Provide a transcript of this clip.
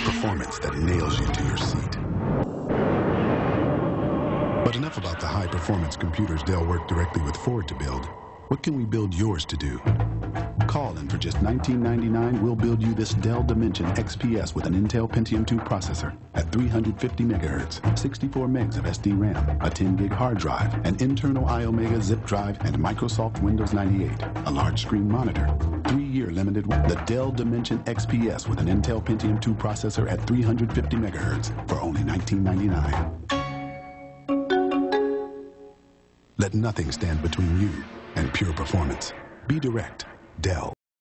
Performance that nails you to your seat. But enough about the high-performance computers Dell worked directly with Ford to build. What can we build yours to do? Call and for just $19.99, we'll build you this Dell Dimension XPS with an Intel Pentium 2 processor at 350 MHz, 64 megs of SD RAM, a 10 gig hard drive, an internal iOmega zip drive, and Microsoft Windows 98, a large screen monitor, 3-year limited. The Dell Dimension XPS with an Intel Pentium 2 processor at 350 MHz for only $19.99. Let nothing stand between you and pure performance. Be direct. Dell.